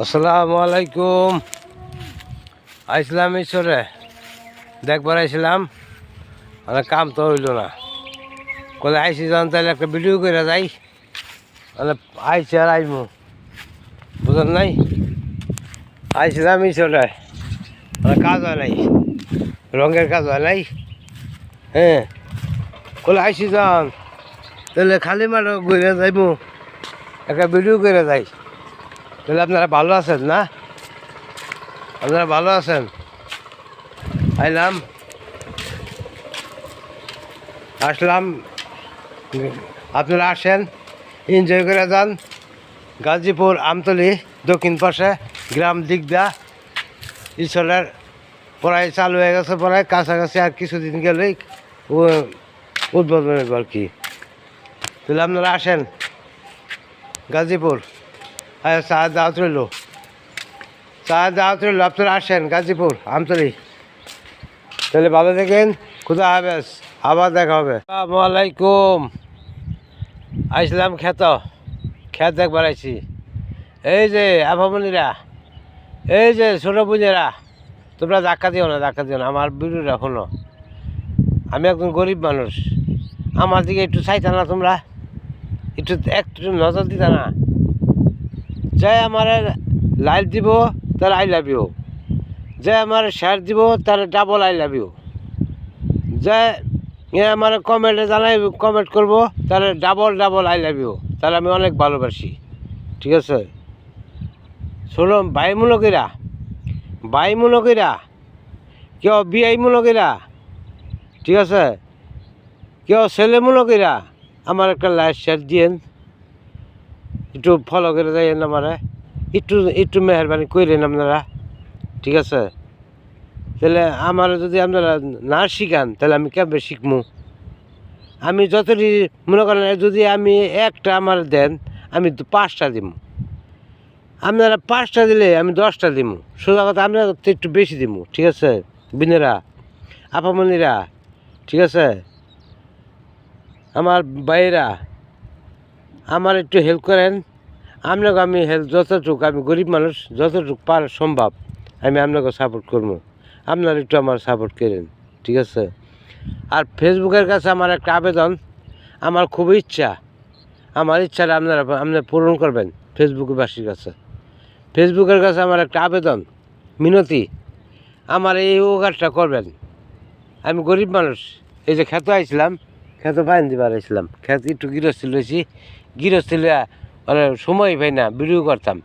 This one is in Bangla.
আসসালামু আলাইকুম। আইসলাম ঈশ্বরে দেখবার আইছিলাম, মানে কাম তো হইল না। কোথায় আইসি যখন তাহলে একটা ভিডিও করে যাই, মানে আইসি আর আইমু, বুঝলেন নাই? আইছিলাম ঈশ্বরে, মানে কাজ হয় নাই, রঙের কাজ হয় নাই। হ্যাঁ, কোলে আইসি যখন তাহলে খালি মাঠে ঘুরে যাইমু, একটা ভিডিও করে যাই। তাহলে আপনারা ভালো আছেন না? আপনারা ভালো আছেন? আইলাম, আসলাম, আপনারা আসেন, এনজয় করে যান। গাজীপুর আমতলী দক্ষিণ পাশে গ্রাম দিগদা ঈশ্বরের প্রায় চালু হয়ে গেছে, প্রায় কাছাকাছি আর কিছুদিন গেলেই উদ্বোধন হইব আর কি। তাহলে আপনারা আসেন গাজীপুর, চা দাওয়াত রইল, আপনারা আসেন গাজীপুর আমতলী। তাহলে ভালো থাকেন, খুদা হাফেজ, আবার দেখা হবে। আসসালামু আলাইকুম। আইসলাম খেত দেখবার আইছি। এই যে আভামনিরা, এই যে ছোটো বুঝেরা, তোমরা ধাক্কা দিও না, আমার বিরুরা শোনো। আমি একজন গরিব মানুষ, আমার দিকে একটু চাইতা না তোমরা, একটু নজর দিতা না। যে আমার লাইক দিব তার আই লাভ ইউ, যে আমার শেয়ার দিব তার ডাবল আই লাভ ইউ, যে আমার কমেন্টে জানাই কমেন্ট করবো তার ডাবল আই লাভ ইউ, তার আমি অনেক ভালোবাসি। ঠিক আছে? শোনো ভাইমূলকেরা, কেউ বিআইমূলকেরা, ঠিক আছে, কেউ ছেলেমূলকেরা, আমার একটা লাইক শেয়ার দিয়েন, একটু ফলো করে যাইয়েন, আমারে একটু মেহরবানি করেন আপনারা। ঠিক আছে? তাহলে আমার যদি আপনারা না শিখান তাহলে আমি কেমন শিখবো? আমি যতটি মনে করেন, যদি আমি একটা আমার দেন, আমি 5টা দিব, আপনারা 5টা দিলে আমি 10টা দিব। সোজা কথা, আপনারা একটু বেশি দিব। ঠিক আছে বিনেরা, আপামনিরা, ঠিক আছে, আমার ভাইয়েরা, আমার একটু হেল্প করেন। আপনাকে আমি হেল্প যতটুকু, আমি গরিব মানুষ, যতটুকু পার সম্ভব আমি আপনাকে সাপোর্ট করবো। আপনারা একটু আমার সাপোর্ট করেন। ঠিক আছে? আর ফেসবুকের কাছে আমার একটা আবেদন, আমার খুব ইচ্ছা, আমার ইচ্ছাটা আপনারা পূরণ করবেন। ফেসবুকবাসীর কাছে, ফেসবুকের কাছে আমার একটা আবেদন, মিনতি, আমার এই উপকারটা করবেন। আমি গরিব মানুষ, এই যে খেতে আইছিলাম, খেতে পাইন দিবার আইছিলাম, খেতে একটু গৃহস্থী লইছি, গৃহস্থী মানে সময় পাই না ভিডিও করতাম।